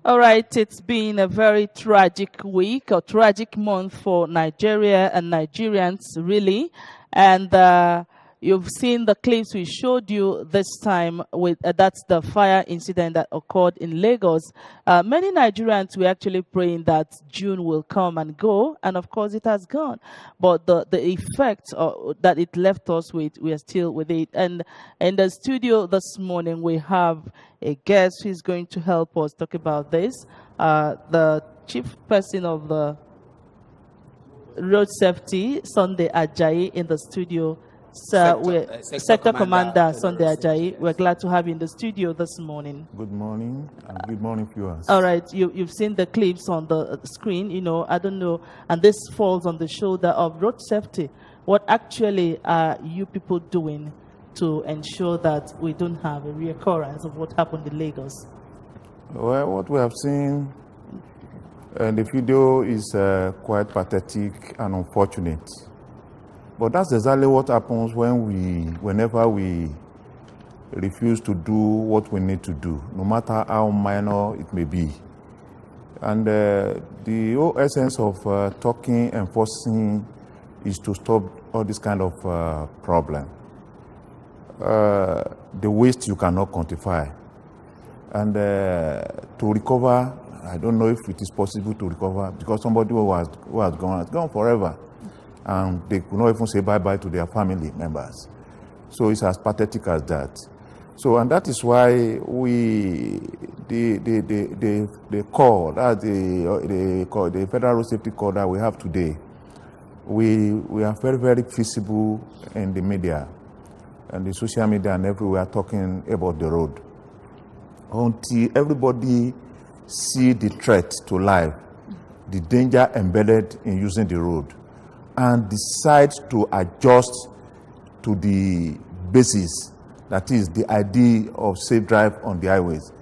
All right, it's been a very tragic week or tragic month for Nigeria and Nigerians, really. And you've seen the clips we showed you this time. With that's the fire incident that occurred in Lagos. Many Nigerians were actually praying that June will come and go, and of course it has gone. But the effect that it left us with, we are still with it. And in the studio this morning, we have a guest who is going to help us talk about this. The chief person of the road safety, Sunday Ajayi, in the studio. Sir, Sector Commander Sunday Ajayi, we're glad to have you in the studio this morning. Good morning, and good morning, viewers. All right, you've seen the clips on the screen, I don't know, and this falls on the shoulder of road safety. What actually are you people doing to ensure that we don't have a reoccurrence of what happened in Lagos? Well, what we have seen in the video is quite pathetic and unfortunate. But that's exactly what happens whenever we refuse to do what we need to do, no matter how minor it may be. And the whole essence of talking, enforcing, is to stop all this kind of problem. The waste you cannot quantify. And to recover, I don't know if it is possible to recover, because somebody who has gone forever. And they could not even say bye-bye to their family members. So it's as pathetic as that. So, and that is why the call, the Federal Road Safety Call that we have today, we are very, very visible in the media and the social media and everywhere talking about the road. Until everybody see the threat to life, the danger embedded in using the road, and decide to adjust to the basis, that is the idea of safe drive on the highways,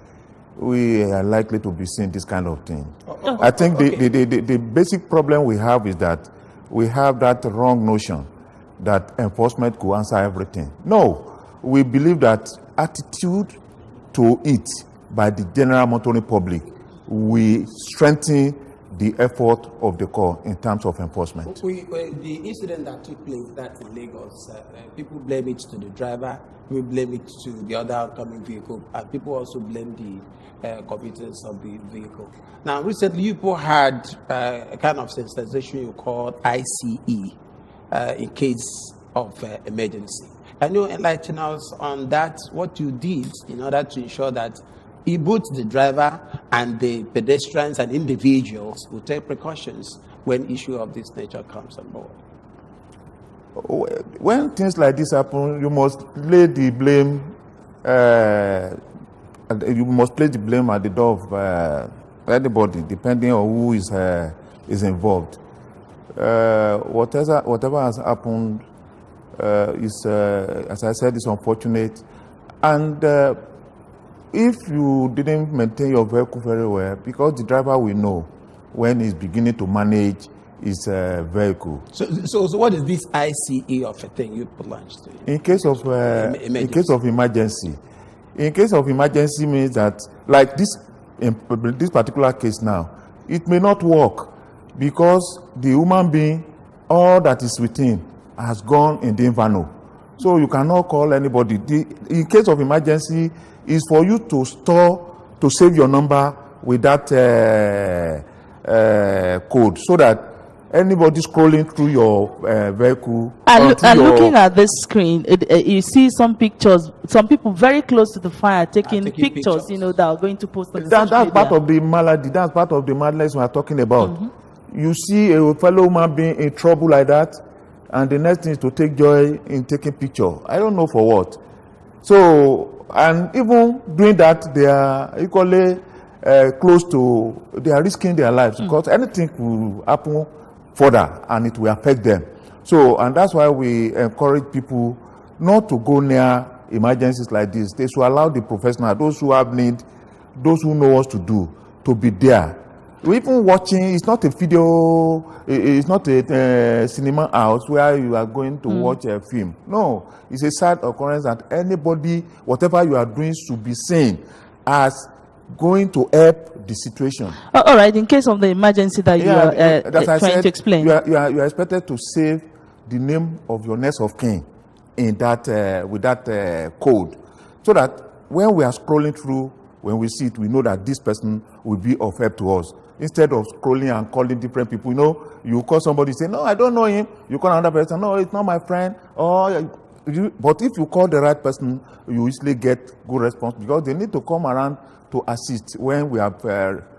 we are likely to be seeing this kind of thing. I think the basic problem we have is that we have that wrong notion that enforcement could answer everything. No, we believe that attitude to it by the general motoring public will strengthen the effort of the corps in terms of enforcement. The incident that took place that in Lagos, people blame it to the driver, we blame it to the other oncoming vehicle, and people also blame the computers of the vehicle. Now, recently, you people had a kind of sensitization you called ICE in case of emergency. Can you enlighten us on that, what you did in order to ensure that both the driver and the pedestrians and individuals will take precautions when issue of this nature comes on board? When things like this happen, you must lay the blame. You must place the blame at the door of anybody, depending on who is involved. Whatever has happened is, as I said, is unfortunate, and. If you didn't maintain your vehicle very well, because the driver will know when he's beginning to manage his vehicle. So what is this ICE of a thing you launched? In case of emergency. In case of emergency means that, like this, in this particular case now, it may not work because the human being, all that is within, has gone in the inferno. So you cannot call anybody. In case of emergency, is for you to save your number with that code, so that anybody scrolling through your vehicle. Looking at this screen, you see some pictures, some people very close to the fire taking pictures, that are going to post on that's part of the malady, that's part of the madness we are talking about. Mm-hmm. You see a fellow human being in trouble like that, and the next thing is to take joy in taking picture. I don't know for what. So, and even doing that, they are equally they are risking their lives, because anything will happen further and it will affect them. So, and that's why we encourage people not to go near emergencies like this. They should allow the professionals, those who have need, those who know what to do, to be there. Even watching, it's not a video, it's not a cinema house where you are going to watch a film. No, it's a sad occurrence that anybody, whatever you are doing, should be seen as going to help the situation. All right, in case of the emergency that you are as I trying said, to explain. You are expected to save the name of your next of kin in that with that code, so that when we are scrolling through, when we see it, we know that this person will be of help to us. Instead of scrolling and calling different people, you call somebody, say, no, I don't know him. You call another person, no, it's not my friend. But if you call the right person, you easily get good response, because they need to come around to assist when we have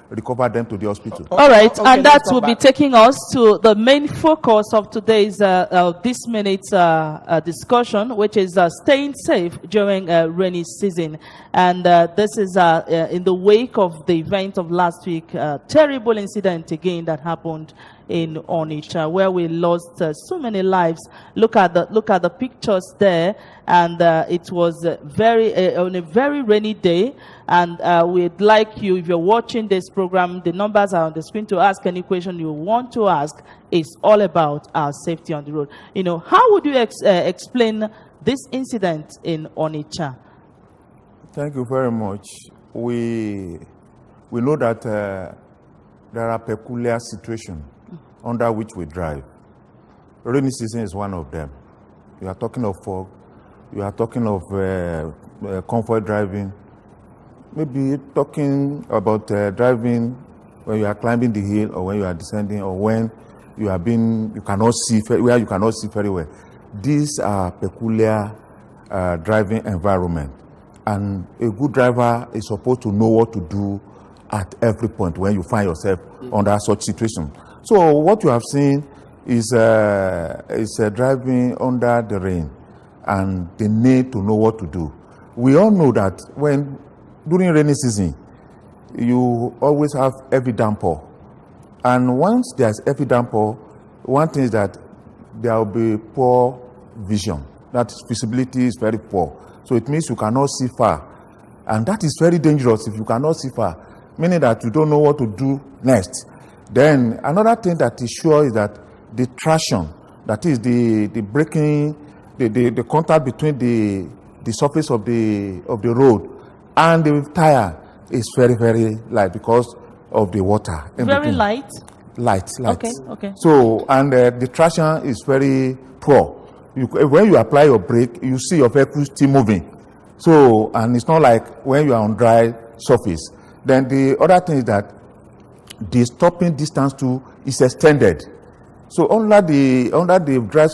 recover them to the hospital. All right, Okay, and that will back. be taking us to the main focus of today's this minute's discussion, which is staying safe during rainy season. And this is in the wake of the event of last week, terrible incident again that happened in Onitsha, where we lost so many lives. Look at the pictures there, and it was on a very rainy day. And we'd like you, if you're watching this program, the numbers are on the screen to ask any question you want to ask. It's all about our safety on the road. How would you explain this incident in Onitsha? Thank you very much. We know that there are peculiar situations under which we drive. Rainy season is one of them. You are talking of fog. You are talking of comfort driving. Maybe talking about driving when you are climbing the hill, or when you are descending, or when you cannot see very well. These are peculiar driving environment, and a good driver is supposed to know what to do at every point when you find yourself under such situation. So what you have seen is driving under the rain, and the need to know what to do. We all know that during rainy season, you always have heavy downpour. And once there's heavy downpour, one thing is that there will be poor vision. That visibility is very poor. So it means you cannot see far. And that is very dangerous if you cannot see far, meaning that you don't know what to do next. Then another thing that is sure is that the traction, that is the braking, the contact between the surface of the road and the tire is very, very light because of the water. Very light? Light. Okay. So, and the traction is very poor. When you apply your brake, you see your vehicle still moving. So, and it's not like when you are on dry surface. Then the other thing is that the stopping distance too is extended. So under the dry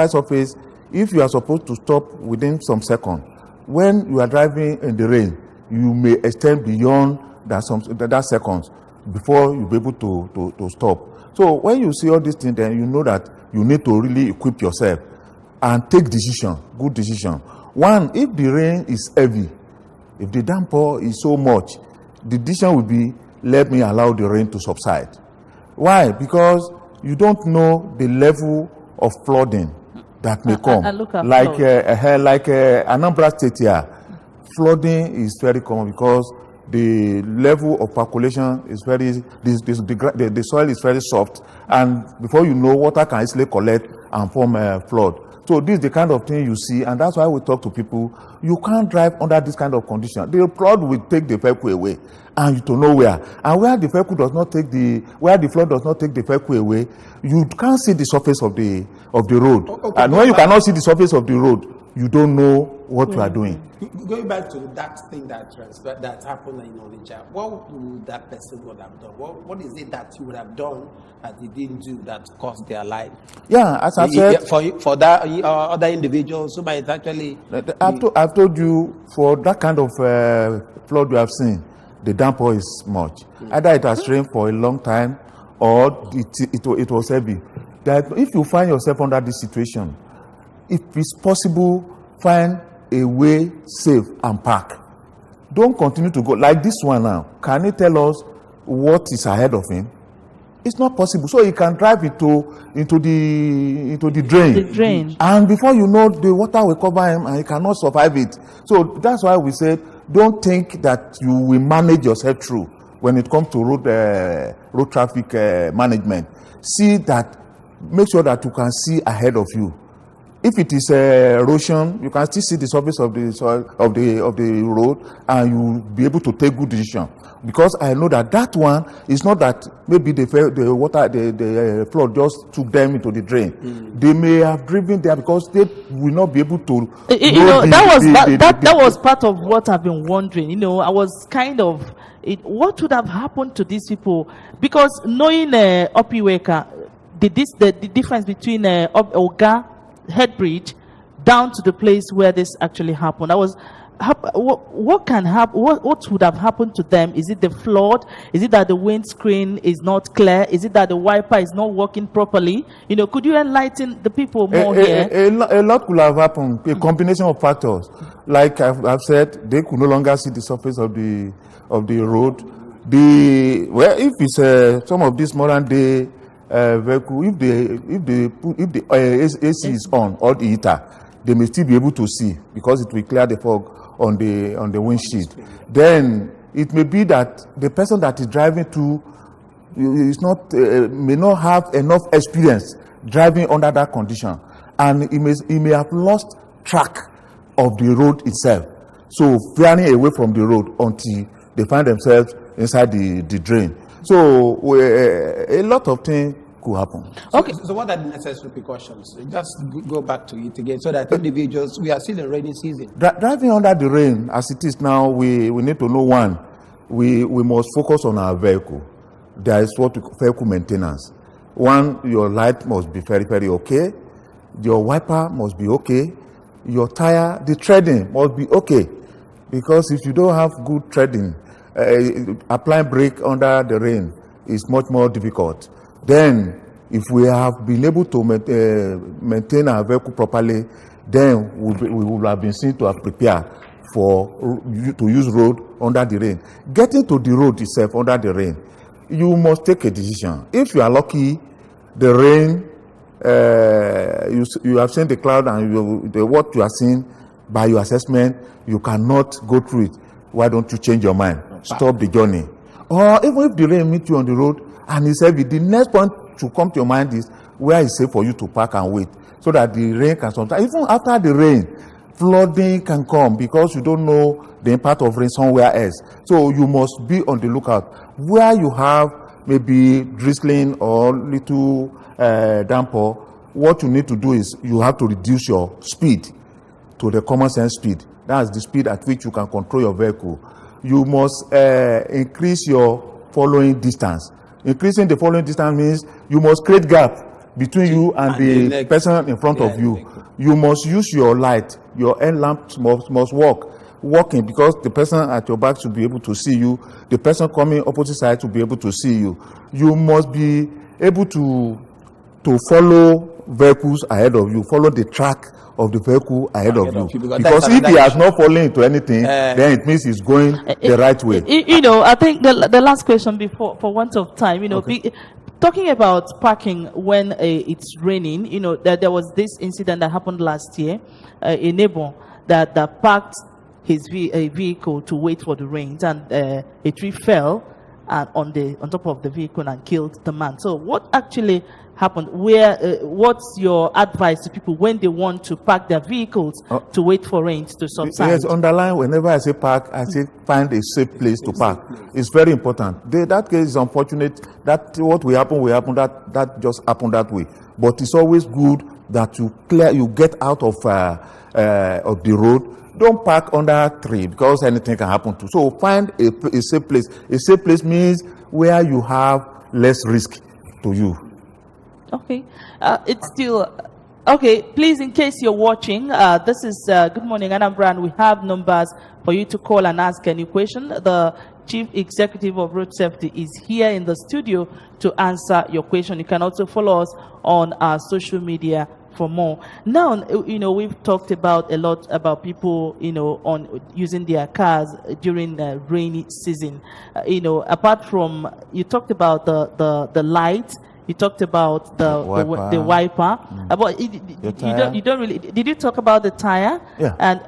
surface, if you are supposed to stop within some seconds, when you are driving in the rain, you may extend beyond that seconds before you be able to stop. So when you see all these things, then you know that you need to really equip yourself and take good decision. One, if the rain is heavy, if the downpour is so much, the decision will be, let me allow the rain to subside. Why? Because you don't know the level of flooding that may come. Like Anambra State here, flooding is very common because the level of percolation is the soil is very soft, and before you know, water can easily collect and form a flood. So this is the kind of thing you see, and that's why we talk to people. You can't drive under this kind of condition. The flood will take the vehicle away, and you don't know where. And where the vehicle does not take where the flood does not take the vehicle away, you can't see the surface of the road. Okay, and when you cannot see the surface of the road, you don't know what you are doing. Going back to that thing that happened in Onitsha, what would that person would have done? What is it that he would have done that he didn't do that cost their life? Yeah, as I said, for that other individuals who might actually. I've told you, for that kind of flood we have seen, the downpour is much. Either it has rained for a long time, or it was heavy. That if you find yourself under this situation, if it's possible, find a way safe and park. Don't continue to go like this one now. Can you tell us what is ahead of him? It's not possible. So he can drive into the drain. The drain. And before you know, the water will cover him and he cannot survive it. So that's why we said, don't think that you will manage yourself through when it comes to road traffic management. Make sure that you can see ahead of you. If it is erosion, you can still see the surface of the soil of the road, and you will be able to take good decision. Because I know that one is not that maybe the flood just took them into the drain. They may have driven there because they will not be able to. That was part of what I've been wondering. I was kind of what would have happened to these people, because knowing Opiweka, the difference between Oga Headbridge down to the place where this actually happened. What can happen? What would have happened to them? Is it the flood? Is it that the windscreen is not clear? Is it that the wiper is not working properly? Could you enlighten the people more here? A lot could have happened. A combination of factors. Like I've said, they could no longer see the surface of the road. If it's some of these modern day vehicle, if the AC is on or the heater, they may still be able to see because it will clear the fog on the windshield. Then it may be that the person that is driving may not have enough experience driving under that condition, and he may have lost track of the road itself, so veering away from the road until they find themselves inside the drain. So a lot of things could happen. Okay. So what are the necessary precautions? Just go back to it again, so that individuals, we are still in rainy season. Driving under the rain, as it is now, we need to know one, we must focus on our vehicle. There is what we call vehicle maintenance. One, your light must be very, very okay. Your wiper must be okay. Your tire, the treading must be okay. Because if you don't have good treading, applying brake under the rain is much more difficult. Then, if we have been able to maintain our vehicle properly, then we will have been seen to have prepared to use road under the rain. Getting to the road itself under the rain, you must take a decision. If you are lucky, the rain, you have seen the cloud, and what you are seeing by your assessment, you cannot go through it. Why don't you change your mind? Stop the journey. Or even if the rain meets you on the road and it's heavy, the next point to come to your mind is where it's safe for you to park and wait, so that the rain can sometimes, even after the rain, flooding can come because you don't know the impact of rain somewhere else. So you must be on the lookout. Where you have maybe drizzling or little downpour, what you need to do is you have to reduce your speed to the common sense speed. That's the speed at which you can control your vehicle. You must increase your following distance. Increasing the following distance means you must create gap between you and the person in front of you. You must use your light. Your end lamp must working, because the person at your back should be able to see you. The person coming opposite side should be able to see you. You must be able to follow vehicles ahead of you, follow the track of the vehicle ahead of you. Because if he has not fallen into anything, then it means he's going the right way. I think the last question before, for want of time, okay. Talking about parking when it's raining, there was this incident that happened last year. A neighbor that parked his vehicle to wait for the rains, and a tree fell on top of the vehicle and killed the man. So what actually happened? What's your advice to people when they want to park their vehicles to wait for rains to subside? Yes, underline, whenever I say park, I say find a safe place to park. It's very important. That case is unfortunate. That what will happen, that just happened that way. But it's always good that you get out of the road. Don't park under a tree, because anything can happen to. So find a safe place. A safe place means where you have less risk to you. Okay, it's still okay. Please, in case you're watching, this is Good Morning Anambra, and we have numbers for you to call and ask any question. The Chief Executive of Road Safety is here in the studio to answer your question. You can also follow us on our social media for more. Now, we've talked about a lot about people, on using their cars during the rainy season. Apart from, you talked about the light, You talked about the wiper. But you don't really. Did you talk about the tire? Yeah. And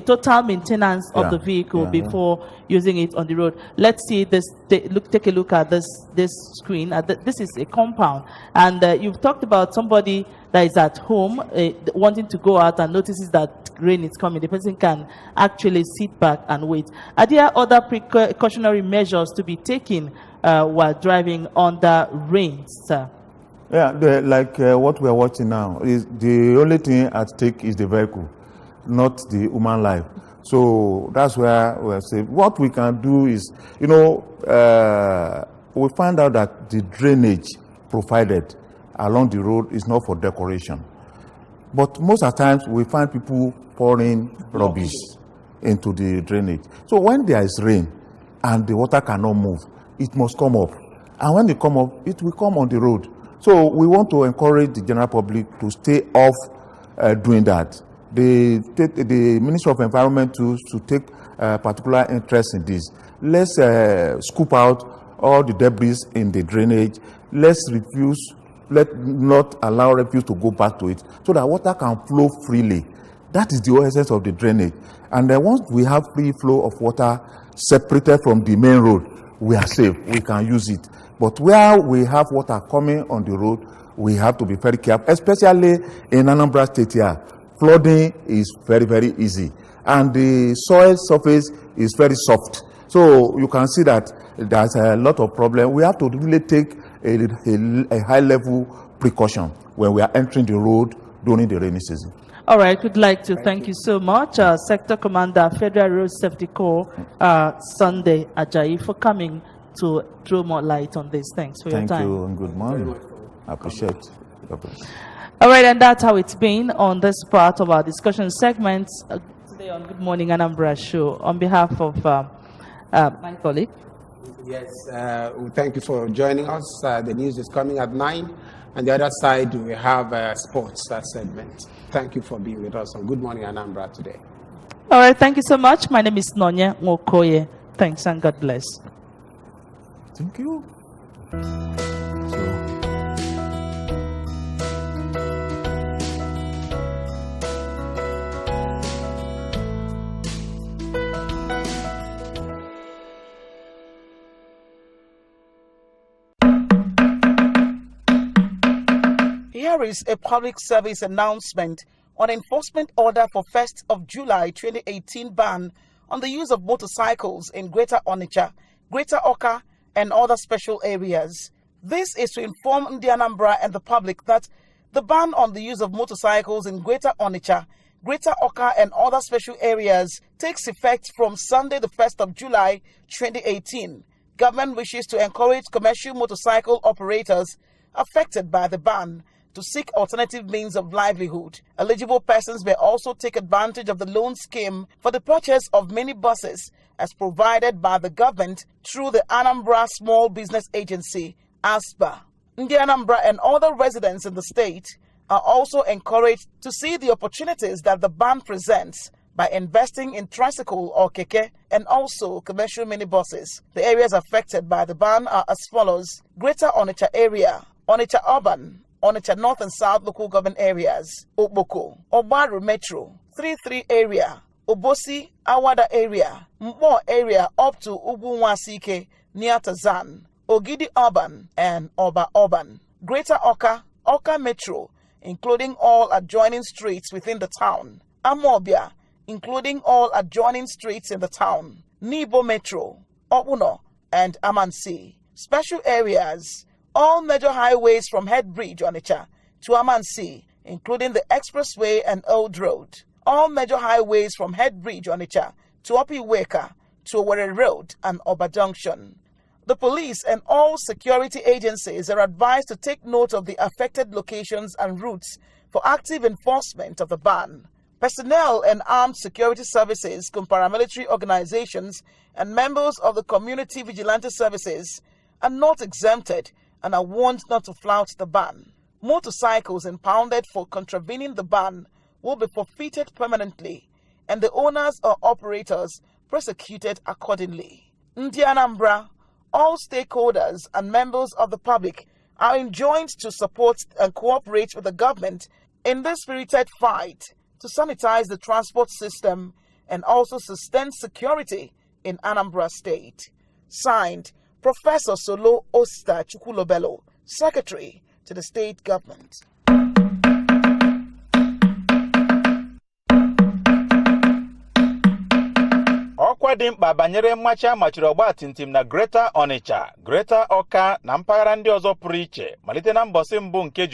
total maintenance of the vehicle before using it on the road. Let's see this. Take a look at this screen. This is a compound, and you've talked about somebody that is at home wanting to go out and notices that rain is coming. The person can actually sit back and wait. Are there other precautionary measures to be taken while driving under rain, sir? Yeah, like what we are watching now is the only thing at stake is the vehicle, not the human life. So that's where we are saying what we can do is, we find out that the drainage provided along the road is not for decoration. But most of the times we find people pouring rubbish into the drainage. So when there is rain and the water cannot move, it must come up. And when it come up, it will come on the road. So we want to encourage the general public to stay off doing that. The Ministry of Environment to take particular interest in this. Let's scoop out all the debris in the drainage. Let not allow refuse to go back to it so that water can flow freely. That is the essence of the drainage. And then once we have free flow of water separated from the main road, we are safe. We can use it. But where we have water coming on the road, we have to be very careful, especially in Anambra State here. Flooding is very, very easy. And the soil surface is very soft. So you can see that there's a lot of problem. We have to really take a high-level precaution when we are entering the road during the rainy season. All right, we'd like to thank you so much, Sector Commander, Federal Road Safety Corps, Sunday Ajayi, for coming to throw more light on this. Thanks for your time. Thank you and good morning. I appreciate it. All right, and that's how it's been on this part of our discussion segment today on Good Morning Anambra show. On behalf of my colleague. Yes, we thank you for joining us. The news is coming at 9. On the other side, we have a sports segment. Thank you for being with us on Good Morning Anambra today. All right, thank you so much. My name is Nonya Nwokoye. Thanks and God bless. Thank you. Here is a public service announcement on enforcement order for 1st of July 2018 ban on the use of motorcycles in Greater Onitsha, Greater Awka, and other special areas. This is to inform the Anambra and the public that the ban on the use of motorcycles in Greater Onitsha, Greater Awka, and other special areas takes effect from Sunday the 1st of July 2018. Government wishes to encourage commercial motorcycle operators affected by the ban to seek alternative means of livelihood. Eligible persons may also take advantage of the loan scheme for the purchase of minibuses as provided by the government through the Anambra Small Business Agency, ASBA. The Anambra and other residents in the state are also encouraged to see the opportunities that the ban presents by investing in tricycle or keke and also commercial minibuses. The areas affected by the ban are as follows: Greater Onitsha area, Onitsha Urban, Onitsha North and South local government areas, Okpoko, Obaru Metro, 33 area, Obosi, Awada area, Mpo area up to Ugwunwasike near Tazan, Ogidi Urban, and Oba Urban. Greater Awka, Awka Metro, including all adjoining streets within the town, Amobia, including all adjoining streets in the town, Nibo Metro, Obuno, and Amansi. Special areas, all major highways from Head Bridge, Onitsha, to Amansi, including the expressway and Old Road. All major highways from Head Bridge, Onitsha, to Opiweka, to Owerri Road and Oba Junction. The police and all security agencies are advised to take note of the affected locations and routes for active enforcement of the ban. Personnel and armed security services, paramilitary organizations, and members of the community vigilante services are not exempted and are warned not to flout the ban. Motorcycles impounded for contravening the ban will be forfeited permanently, and the owners or operators prosecuted accordingly. Ndi Anambra, all stakeholders and members of the public are enjoined to support and cooperate with the government in this spirited fight to sanitize the transport system and also sustain security in Anambra State. Signed, Professor Solo Osta Chukwulobelo, Secretary to the State Government. Ọkwa dị mkpa banyere mmachi amachiri ọgbatumtum na Greater Onitsha, Greater Awka na mpaghara ndị ọzọ pụrụ iche malite na mbọsị mbụ nke